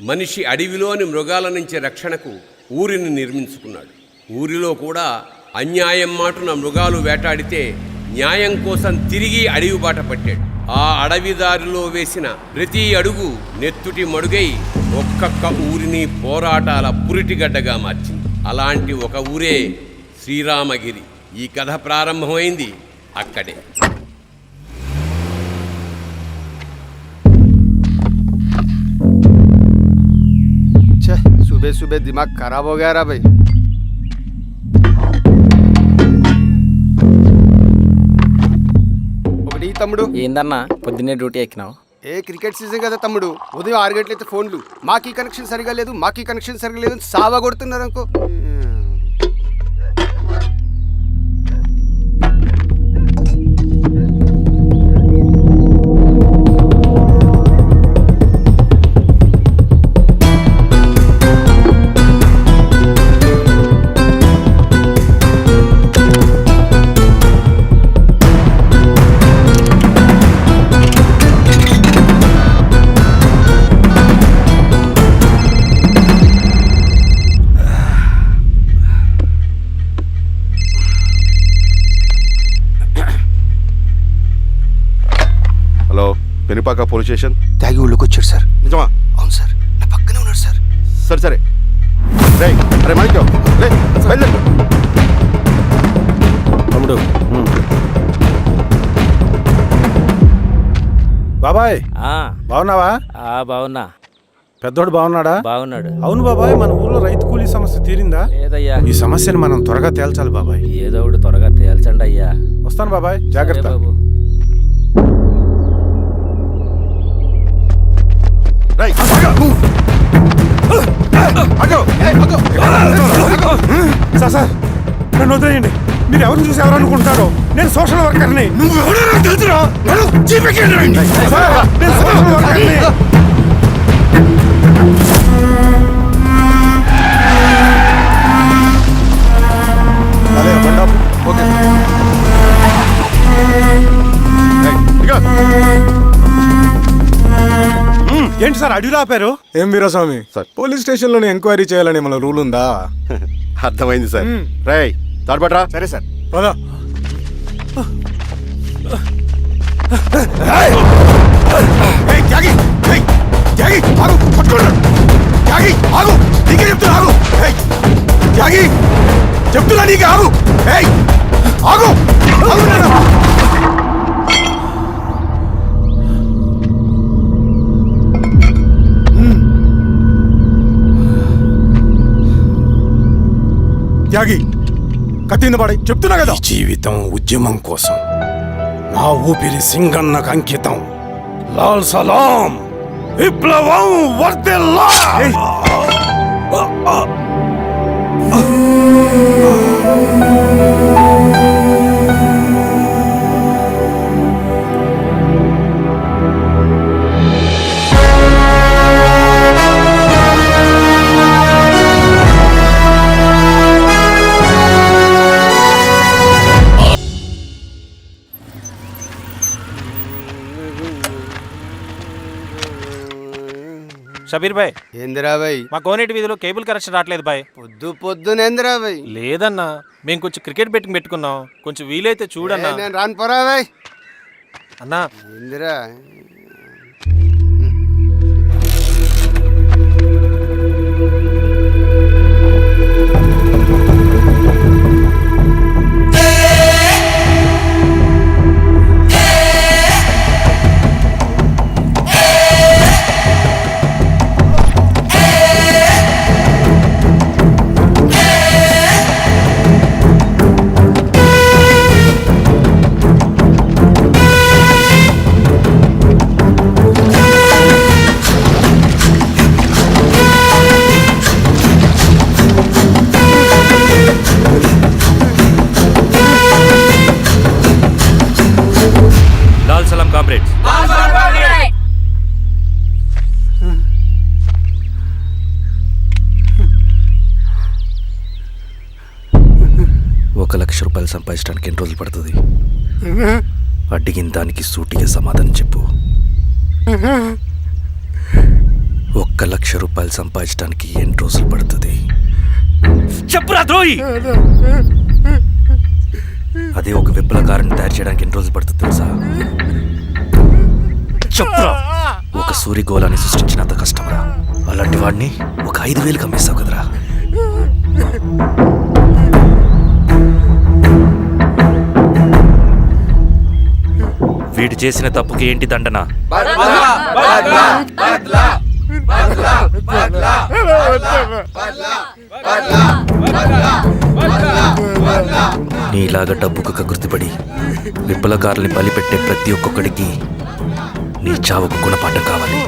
మనిషి అడవిలోని మృగాల నుంచి రక్షణకు ఊరిని నిర్మించుకున్నాడు. ఊరిలో కూడా అన్యాయం మాటున మృగాలు వేటాడితే న్యాయం కోసం తిరిగి అడవి బాట పట్టాడు. ఆ అడవిదారిలో వేసిన ప్రతి అడుగు నెత్తుటి మడుగై ఒక్కొక్క ఊరిని పోరాటాల పురిటిగడ్డగా మార్చింది. అలాంటి ఒక ఊరే శ్రీరామగిరి. ఈ కథ ప్రారంభమైంది అక్కడే. सुबह सुबह दिमाग खराब हो गया रा भाई. ఒకటి తమ్ముడు ఏందన్నా పొద్దున్నే డ్యూటీ ఎక్కినావు? క్రికెట్ సీజన్ కదా తమ్ముడు. ఉదయం 6 గంటలైతే ఫోన్లు మాకీ కనెక్షన్ సరిగా లేదు, మాకీ కనెక్షన్ సరిగా లేదు సావా కొడుతున్నారు అనుకో. Penupaka police station. తాగి ఊళ్ళోకి వచ్చాడు సార్. నిజమా? అవును సార్, నా పక్కనే ఉన్నాడు సార్. సరే సరే అరే మాణిక్యం బయలుదేరు తమ్ముడు. బాబాయ్ బాగున్నావా? బాగున్నా. పెద్దోడు బాగున్నాడా? బాగున్నాడు. అవును బాబాయ్, మన ఊర్లో రైతు కూలీ సమస్య తీరిందా? లేదయ్యా. ఈ సమస్యను మనం త్వరగా తేల్చాలి బాబాయ్. ఏదో ఒకటి త్వరగా తేల్చండి అయ్యా. వస్తాను బాబాయ్, జాగ్రత్త. బాబు. సార్ నన్ను వదిలేయండి. మీరు ఎవరిని చూసి ఎవరు అనుకుంటారో, నేను సోషల్ వర్కర్ని. నువ్వు ఎవరైనా తెలుసురా? నేను సోషల్ వర్కర్ని. ఏంటి సార్ అడిగిలో ఆపారు? ఏం వీరస్వామి సార్, పోలీస్ స్టేషన్ లోనే ఎంక్వైరీ చేయాలని మన రూల్ ఉందా? అర్థమైంది సార్. రేయ్ తాడుపట్రా. సరే సార్. పదా. చెప్తున్నా నీకు ఆగు. ఆగు. త్యాగి కత్తింద పడి చెప్తున్నా కదా. జీవితం ఉద్యమం కోసం, నా ఊపిరి సింగన్నకు అంకితం. లాల్ సలాం, విప్లవం వర్ధిల్లా. షబీర్ భాయ్. ఏందిరా భాయ్? మా కోనేటి వీధిలో కేబుల్ కనెక్షన్ రావట్లేదు భాయ్. పొద్దునేందిరా భాయ్? లేదన్నా, మేము కొంచెం క్రికెట్ బెట్టింగ్ పెట్టుకున్నాం, కొంచెం వీలైతే చూడన్నా. నేను రాను పోరా భాయ్. అన్నా ఏందిరా? కామ్రేడ్స్. ₹1,00,000 సంపాదించడానికి ఎన్ని రోజులు పడుతుంది? అడిగిన దానికి సూటిగా సమాధానం చెప్పు. 1,00,000 రూపాయలు సంపాదించడానికి ఎన్ని రోజులు పడుతుంది? చెప్పురా ద్రోహి. అదే ఒక విప్లవకారుని తయారు చేయడానికి ఎన్ని రోజులు పడుతుంది తెలుసా? చెప్పురా. ఒక సూర్యగోళాన్ని సృష్టించినంత కష్టమరా. అలాంటి వాడిని ఒక 5,000 అమ్మేస్తావు కదరా. వీడు చేసిన తప్పుకి ఏంటి దండన? నీలాగా డబ్బుకు కకృతిపడి విప్లవకారుల్ని బలిపెట్టే ప్రతి ఒక్కొక్కడికి నీ చావుకు గుణపాఠం కావాలి.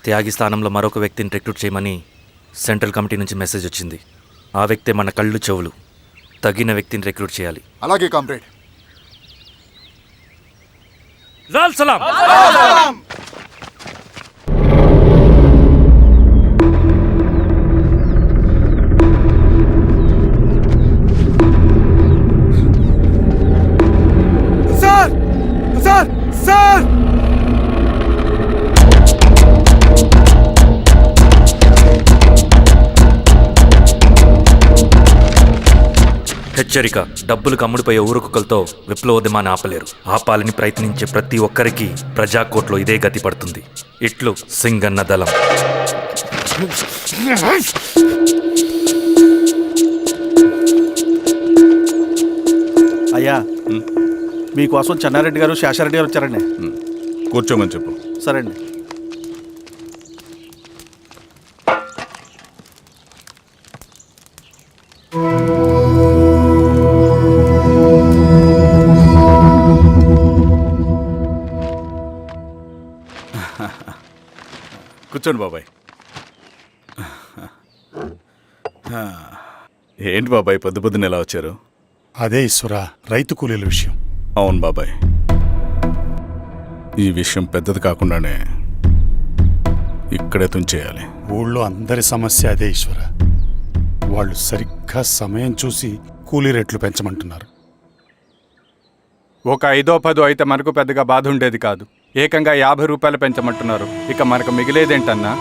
త్యాగి స్థానంలో మరొక వ్యక్తిని రిక్రూట్ చేయమని సెంట్రల్ కమిటీ నుంచి మెసేజ్ వచ్చింది. ఆ వ్యక్తే మన కళ్ళు చెవులు. తగిన వ్యక్తిని రిక్రూట్ చేయాలి. అలాగే కామ్రేడ్. లాల్ సలాం. సార్ సార్ సార్ హెచ్చరిక. డబ్బులకు అమ్ముడిపోయే ఊరుకుక్కలతో విప్లవోద్యమాన్ని ఆపలేరు. ఆపాలని ప్రయత్నించే ప్రతి ఒక్కరికి ప్రజాకోర్టులో ఇదే గతి పడుతుంది. ఇట్లు సింగన్న దళం. అయ్యా, మీకోసం చెన్నారెడ్డి గారు శేషారెడ్డి గారు వచ్చారండి. కూర్చోమని చెప్పు. సరే అండి. కూర్చోండి బాబాయ్. ఏంటి బాబాయ్ పొద్దున ఎలా వచ్చారు? అదే ఈశ్వర, రైతు కూలీల విషయం. అవును బాబాయ్, ఈ విషయం పెద్దది కాకుండానే ఇక్కడే తుంచేయాలి. ఊళ్ళో అందరి సమస్య అదే ఈశ్వర. వాళ్ళు సరిగ్గా సమయం చూసి కూలీ రేట్లు పెంచమంటున్నారు. ఒక 5-10 అయితే మనకు పెద్దగా బాధ ఉండేది కాదు. ఏకంగా 50 రూపాయలు పెంచమంటున్నారు. ఇక మనకు మిగిలేదేంటన్నా?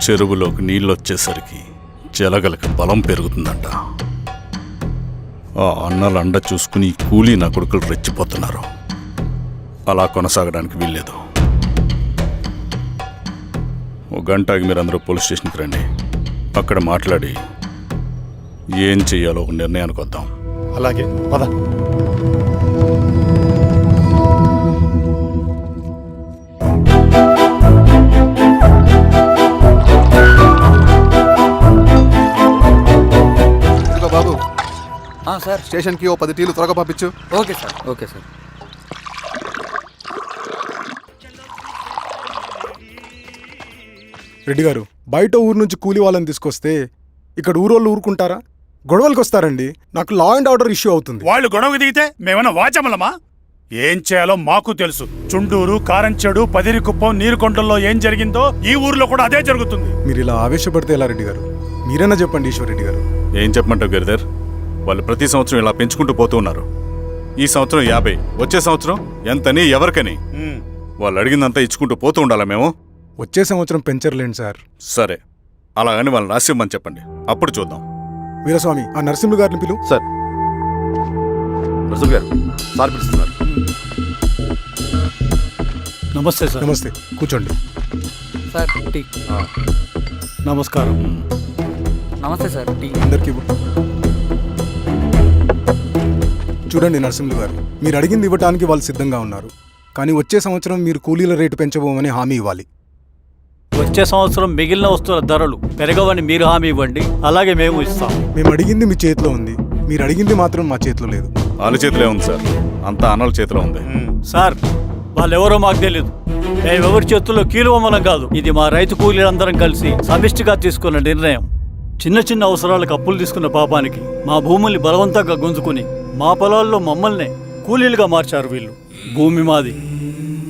చెరువులోకి నీళ్ళు వచ్చేసరికి జలగలకి బలం పెరుగుతుందంట. ఆ అన్నల అండ చూసుకుని కూలీ నా కొడుకులు రెచ్చిపోతున్నారు. అలా కొనసాగడానికి వీల్లేదు. ఓ గంటకి మీరందరూ పోలీస్ స్టేషన్కి రండి. అక్కడ మాట్లాడి ఏం చెయ్యాలో ఒక నిర్ణయానికి వద్దాం. అలాగే పద. బాబు సార్. స్టేషన్కి ఓ 10 టీలు త్వరగా పంపించు. Okay sir. Okay sir. Reddy గారు, బయట ఊరు నుంచి కూలి వాళ్ళని తీసుకొస్తే ఇక్కడ ఊరోళ్ళు ఊరుకుంటారా? గొడవలకు వస్తారండి. నాకు లా అండ్ ఆర్డర్ ఇష్యూ అవుతుంది. వాళ్ళు గొడవకు దిగితే మేమన్నా వాచమలమా? ఏం చేయాలో మాకు తెలుసు. చుండూరు, కారంచెడు, పదిరికుప్పం, నీరుకొండల్లో ఏం జరిగిందో ఈ ఊర్లో కూడా అదే జరుగుతుంది. మీరు ఇలా ఆవేశపడితే ఎలా రెడ్డి గారు? మీరైనా చెప్పండి ఈశ్వర్ రెడ్డి గారు. ఏం చెప్పమంటావు గిరిధర్? వాళ్ళు ప్రతి సంవత్సరం ఇలా పెంచుకుంటూ పోతూ ఉన్నారు. ఈ సంవత్సరం 50, వచ్చే సంవత్సరం ఎంతని ఎవరికని వాళ్ళు అడిగిందంతా ఇచ్చుకుంటూ పోతూ ఉండాలా మేము? వచ్చే సంవత్సరం పెంచర్లేండి సార్. సరే, అలాగని వాళ్ళని రాసిమ్మని చెప్పండి, అప్పుడు చూద్దాం. వీరస్వామి, ఆ నరసింహ గారిని పిలువు. సార్, నరసింహ గారు సార్ పిలుస్తున్నారు. నమస్తే సార్. నమస్తే, కూర్చోండి. Sir tea. నమస్కారం. నమస్తే సార్. టీ. అందరికీ చూడండి నరసింహులు గారు, మీరు అడిగింది ఇవ్వటానికి వాళ్ళు సిద్ధంగా ఉన్నారు. కానీ వచ్చే సంవత్సరం మీరు కూలీల రేటు పెంచబోమని హామీ ఇవ్వాలి. వచ్చే సంవత్సరం మిగిలిన వస్తువుల ధరలు పెరగవని మీరు హామీ ఇవ్వండి, అలాగే మేము ఇస్తాం. మేము అడిగింది మీ చేతిలో ఉంది, మీరు అడిగింది మాత్రం మా చేతిలో లేదు. వాళ్ళ చేతిలో ఉంది సార్, అంతా అన్నల చేతిలో ఉంది. సార్, వాళ్ళెవరో మాకు తెలియదు. మేమెవరి చేతుల్లో కీలువమలం కాదు. ఇది మా రైతు కూలీలందరం కలిసి సమిష్టిగా తీసుకున్న నిర్ణయం. చిన్న చిన్న అవసరాలకు అప్పులు తీసుకున్న పాపానికి మా భూముల్ని బలవంతంగా గుంజుకుని మా పొలాల్లో మమ్మల్నే కూలీలుగా మార్చారు వీళ్ళు. భూమి మాది,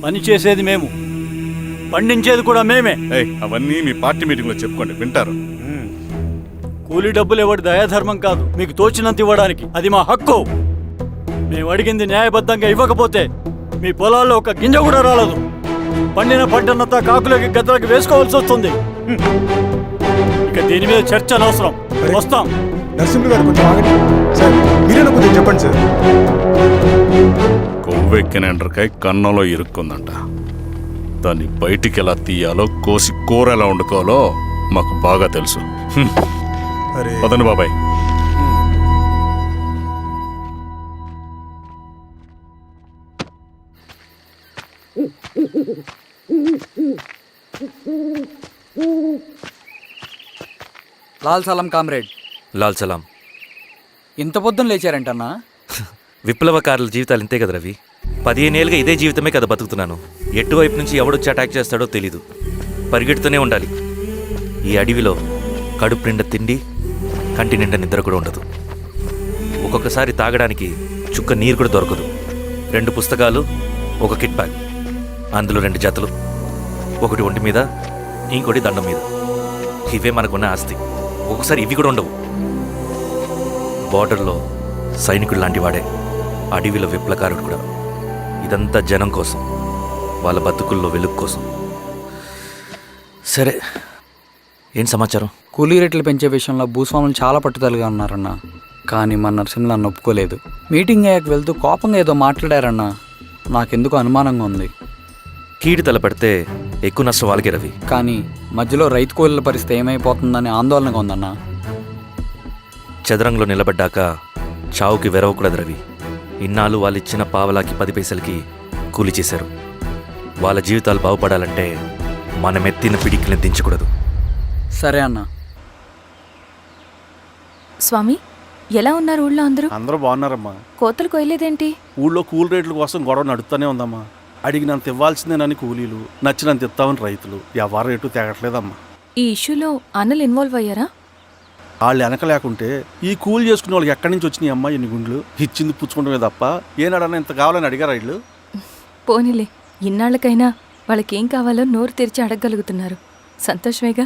పని చేసేది మేము, పండించేది కూడా మేమే. ఏయ్, అవన్నీ మీ పార్టీ మీటింగ్లో చెప్పుకోండి, వింటారు. కూలీ డబ్బులు ఇవ్వడం దయాధర్మం కాదు, మీకు తోచినంత ఇవ్వడానికి అది మా హక్కు. మేము అడిగింది న్యాయబద్ధంగా ఇవ్వకపోతే మీ పొలాల్లో ఒక గింజ కూడా రాలదు. పండిన పంటనంతా కాకులకి గద్దలకి వేసుకోవాల్సి వస్తుంది. ఇక దీని మీద చర్చ అనవసరం. వస్తాం. నరసింహులు గారు కొంచెం ఆగండి సార్. మీరేనా కొంచెం చెప్పండి సార్. కొవ్వెక్కిన ఎండ్రకాయ కన్నంలో ఇరుక్కుందంట. దాన్ని బయటికి ఎలా తీయాలో, కోసి కూర ఎలా వండుకోవాలో మాకు బాగా తెలుసు. అరే పదండి బాబాయ్. లాల్ సలాం కామ్రేడ్. లాల్ సలాం. ఇంత పొద్దున లేచారంటన్నా? విప్లవకారుల జీవితాలు ఇంతే కదా రవి. 15 ఏళ్ళుగా ఇదే జీవితమే కదా బతుకుతున్నాను. ఎటువైపు నుంచి ఎవడొచ్చి అటాక్ చేస్తాడో తెలీదు. పరిగెడుతూనే ఉండాలి. ఈ అడవిలో కడుపు నిండా తిండి, కంటి నిండా నిద్ర కూడా ఉండదు. ఒక్కొక్కసారి తాగడానికి చుక్క నీరు కూడా దొరకదు. 2 పుస్తకాలు, ఒక కిట్ బ్యాగ్, అందులో 2 జతలు, ఒకటి ఒంటి మీద, ఇంకోటి దండం మీద. ఇవే మనకున్న ఆస్తి. ఒక్కొక్కసారి ఇవి కూడా ఉండవు. బార్డర్లో సైనికుడు లాంటి వాడే, అడవిలో విప్లవకారుడు కూడా. ఇదంతా జనం కోసం, వాళ్ళ బతుకుల్లో వెలుగు కోసం. సరే, ఏం సమాచారం? కూలీ రేట్లు పెంచే విషయంలో భూస్వాములు చాలా పట్టుదలగా ఉన్నారన్న. కానీ మన నరసింహులు నన్ను ఒప్పుకోలేదు. మీటింగ్ అయ్యాక వెళ్తూ కోపంగా ఏదో మాట్లాడారన్న. నాకెందుకు అనుమానంగా ఉంది. కీడు తలపెడితే ఎక్కువ నష్టం వాళ్ళకే రవి. కానీ మధ్యలో రైతు కూలీల పరిస్థితి ఏమైపోతుందని ఆందోళనగా ఉందన్న. చదరంగంలో నిలబడ్డాక చావుకి వెరవకూడదు రవి. ఇన్నాళ్ళు వాళ్ళు ఇచ్చిన పావలాకి 10 పైసలకి కూలి చేశారు. వాళ్ళ జీవితాలు బాగుపడాలంటే మనం ఎత్తిన పిడికిని దించకూడదు. సరే అన్న. స్వామి, ఎలా ఉన్నారు ఊళ్ళో అందరూ? అందరూ బాగున్నారమ్మా. కోతలు కొయ్యలేదేంటి? ఊళ్ళో కూలి రేట్ల కోసం గొడవ నడుస్తూనే ఉందమ్మా. అడిగినంత ఇవ్వాల్సిందేనని కూలీలు, నచ్చినంత ఇస్తామని రైతులు. ఎవరు రేటు తేగట్లేదమ్మా. ఈ ఇష్యూలో అన్నలు ఇన్వాల్వ్ అయ్యారా? వాళ్ళు వెనక లేకుంటే ఈ కూలి చేసుకునే వాళ్ళకి ఎక్కడి నుంచి వచ్చినాయి అమ్మా ఎన్ని గుండ్లు? ఇచ్చింది పుచ్చుకుంటమే తప్ప ఏనాడన్నా ఇంత కావాలని అడిగారు వీళ్ళు. పోనీలే, ఇన్నాళ్ళకైనా వాళ్ళకేం కావాలో నోరు తెరిచి అడగగలుగుతున్నారు. సంతోషమేగా.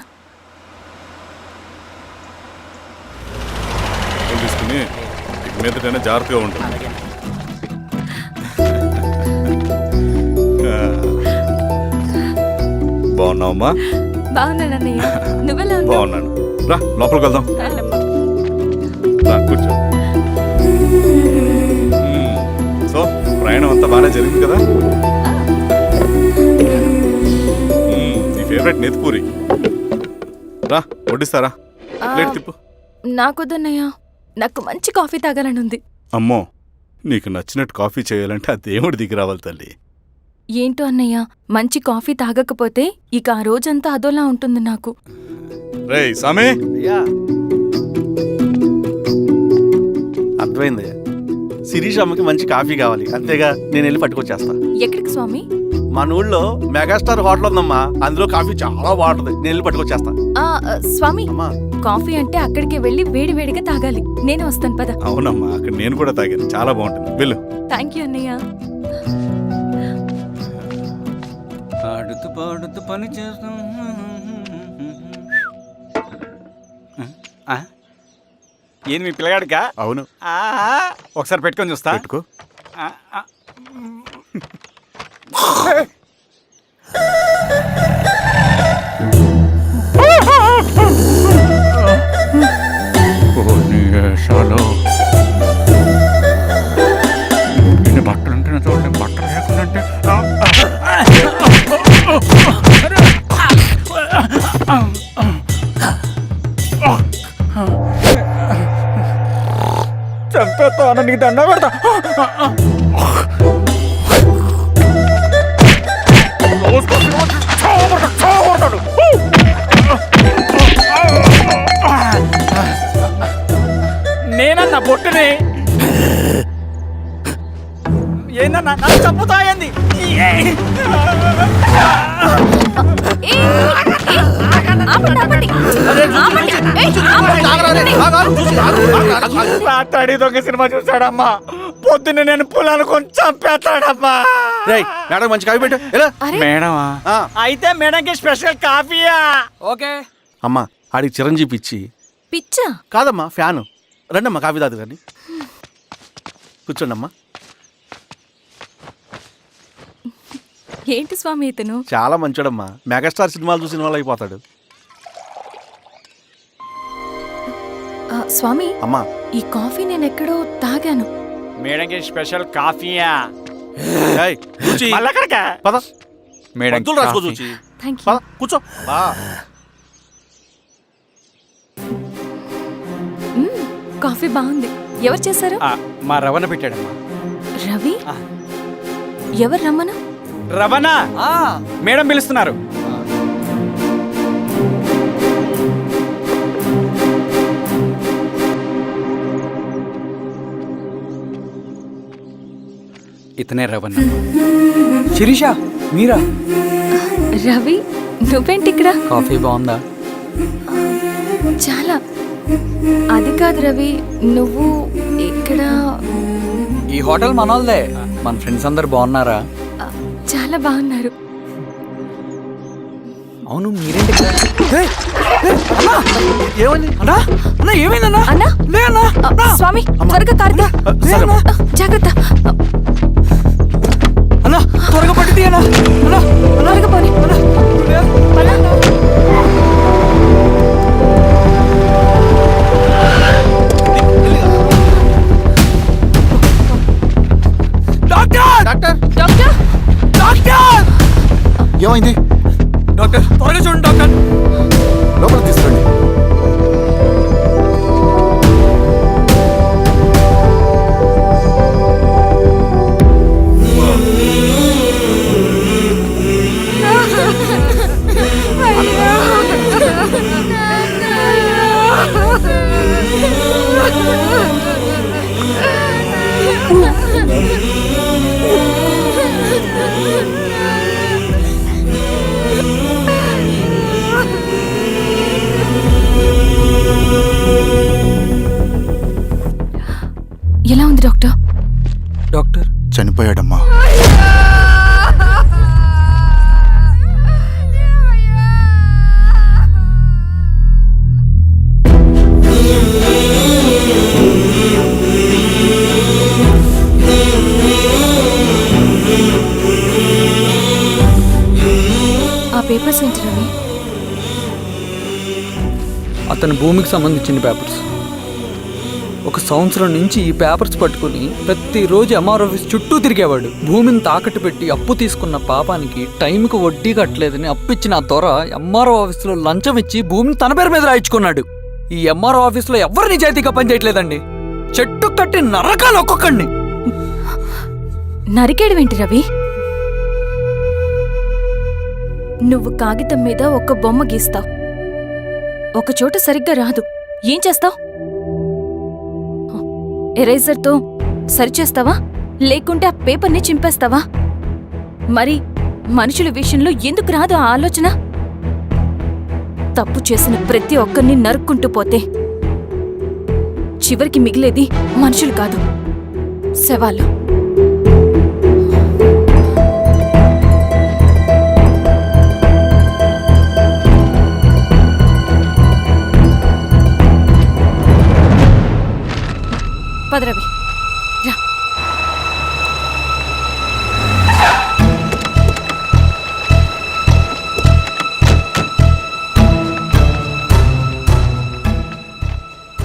తీసుకుని మీదటైనా జాగ్రత్తగా ఉంటుంది. బాగున్నావమ్మా? బాగున్నానన్నయ్య, నువ్వెలా ఉన్నావు? బాగున్నాను. రా లోపలికి వెళ్దాం. రా కూర్చో. సో ప్రయాణం అంతా బాగానే జరిగింది కదా? నీ ఫేవరెట్ నెత్తిపూరి. రా వడ్డిస్తారా? ప్లేట్ తిప్పు. నాకొద్దన్నయ్య, నాకు మంచి కాఫీ తాగాలని ఉంది. అమ్మో, నీకు నచ్చినట్టు కాఫీ చేయాలంటే ఆ దేవుడి దిగి రావాలి తల్లి. ఏంటో అన్నయ్య, మంచి కాఫీ తాగకపోతే ఇక ఆ రోజంతా అదోలా ఉంటుంది నాకు. రేయ్ సామే, అర్థమైందయ్యా. శిరీష్ అమ్మకి మంచి కాఫీ కావాలి, అంతేగా నేను వెళ్ళి పట్టుకొచ్చేస్తా. ఎక్కడికి స్వామి? మన ఊళ్ళో మెగాస్టార్ హోటల్ ఉందమ్మా, అందులో కాఫీ చాలా బాగుంటుంది. నేను వెళ్ళి పట్టుకొచ్చేస్తా. స్వామి, అమ్మా కాఫీ అంటే అక్కడికి వెళ్ళి వేడి వేడిగా తాగాలి. నేను వస్తాను పద. అవునమ్మా, అక్కడ నేను కూడా తాగాను, చాలా బాగుంటుంది. వెళ్ళు. థ్యాంక్ యూ అన్నయ్య. ఆడుతూ పాడుతూ పని చేస్తాం. ఏంది మీ పిల్లగాడికా? అవును. ఒకసారి పెట్టుకొని చూస్తా. పెట్టుకో. బట్టలు ఉంటే చూడండి, బట్టలు లేకుండా చంపేస్తాను, నీకు దండ పెడతా. నేనన్నా బొట్టుని ఏందన్నా నన్ను చంపుతాయంది. మాట్లాడి దొంగ సినిమా చూసాడమ్మా. పొద్దున్న నేను పొలానికి చంపేస్తాడమ్మా. రేయ్ మేడం మంచి కాఫీ పెట్టు ఎలా మేడమా? అయితే మేడంకి స్పెషల్ కాఫీయా? ఓకే. అమ్మా ఆడికి చిరంజీవి ఇచ్చి. పిచ్చా? కాదమ్మా ఫ్యాను. రండమ్మా కాఫీ తాదు కానీ. కూర్చోండి అమ్మా. ఏంటి స్వామి ఇతను? చాలా మంచోడమ్మా. మెగాస్టార్ సినిమాలు చూసిన వాళ్ళు అయిపోతాడు. స్వామి అమ్మా ఈ కాఫీ నేను ఎక్కడో తాగాను. మేడంకి స్పెషల్ కాఫీయా? ఏయ్, కూర్చో. మళ్ళక్కడికా? పద మేడం మందులు రాసుకో చూచి. Thank you. పద కూర్చో. బా కాఫీ బాగుంది. ఎవరు చేశారు? మా రవణ పెట్టాడమ్మా. రవి? ఎవరు రమ్మను? రవణ మేడం పిలుస్తున్నారు. ఇతనే రవణ. శిరీష మీరా? రవి నువ్వేంటి ఇక్కడ? కాఫీ బాగుందా? చాలా. అది కాదు రవి, నువ్వు ఇక్కడ. ఈ హోటల్ మనోల్దే. మన ఫ్రెండ్స్ అందరు బాగున్నారా? చాలా బాగున్నారు. అవును మీరేంటి ఇక్కడ? ఏమైంది అన్నా అన్నా ఏమైందన్నా? అన్నా? లే అన్నా. స్వామి త్వరగా కార్తీ. జాగ్రత్త. అన్నా త్వరగా పట్టి తీయనా. అన్నా త్వరగా పోనీ. డాక్టర్ డాక్టర్ డాక్టర్ డాక్టర్ ఏమైంది? డాక్టర్ త్వరగా చూడండి డాక్టర్. లోపలికి తీసుకురండి. ఎలా ఉంది డాక్టర్? డాక్టర్ చనిపోయాడమ్మా. ఆ పేపర్స్ ఏంటి రవి? అతని భూమికి సంబంధించిన పేపర్స్. ఒక సంవత్సరం నుంచి ఈ పేపర్స్ పట్టుకుని ప్రతిరోజు ఎంఆర్ ఆఫీస్ చుట్టూ తిరిగేవాడు. భూమిని తాకట్టు పెట్టి అప్పు తీసుకున్న పాపానికి టైంకి వడ్డీ కట్టలేదని అప్పిచ్చిన ఆ దొర ఎంఆర్ఓ ఆఫీస్లో లంచం ఇచ్చి భూమిని తన పేరు మీద రాయించుకున్నాడు. ఈ ఎంఆర్ఓ ఆఫీస్లో ఎవరు నిజాయితీగా పనిచేయట్లేదండి. చెట్టు కట్టి నరకాలు ఒక్కొక్కడిని. నరికేయడమేంటి రవి? నువ్వు కాగితం మీద ఒక బొమ్మ గీస్తావు, ఒక చోట సరిగ్గా రాదు, ఏం చేస్తావు? ఎరేజర్తో సరిచేస్తావా లేకుంటే ఆ పేపర్ని చింపేస్తావా? మరి మనుషుల విషయంలో ఎందుకు రాదు ఆ ఆలోచన? తప్పు చేసిన ప్రతి ఒక్కరిని నరుక్కుంటూ పోతే చివరికి మిగిలేది మనుషులు కాదు, శవాలు. పదరవి రా.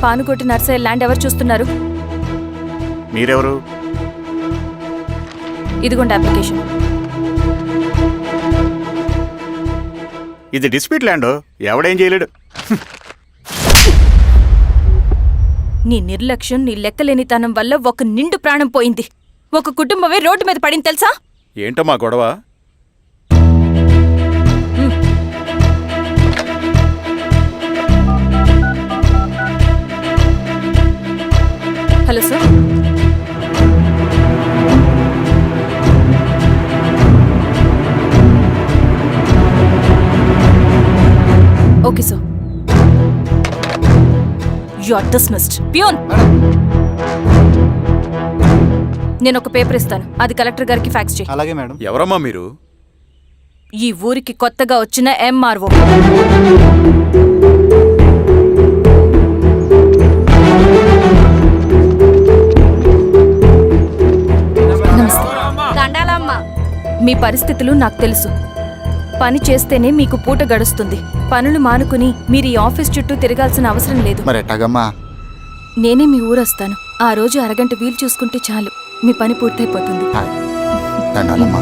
పానుకోటి నర్సయ్య ల్యాండ్ ఎవరు చూస్తున్నారు? మీరెవరు? ఇదిగోండి అప్లికేషన్. ఇది డిస్ప్యూట్ ల్యాండ్, ఎవడేం చేయలేడు. నీ నిర్లక్ష్యం, నీ లెక్కలేనితనం వల్ల ఒక నిండు ప్రాణం పోయింది. ఒక కుటుంబమే రోడ్డు మీద పడింది తెలుసా? ఏంటమ్మా గొడవ? Hello sir. Okay sir. You are dismissed. Pion! నేను ఒక పేపర్ ఇస్తాను, అది కలెక్టర్ గారికి ఫ్యాక్స్ చేయి. అలాగే మేడం. ఎవరమ్మా మీరు? ఈ ఊరికి కొత్తగా వచ్చిన ఎంఆర్ఓ. మీ పరిస్థితులు నాకు తెలుసు. పని చేస్తేనే మీకు పూట గడుస్తుంది. పనులు మానుకుని మీరు ఈ ఆఫీస్ చుట్టూ తిరగాల్సిన అవసరం లేదు. మరి ఎట్టాగమ్మా? నేనే మీ ఊరొస్తాను. ఆ రోజు అరగంట వీలు చూసుకుంటే చాలు, మీ పని పూర్తయిపోతుంది. దండాలమ్మా.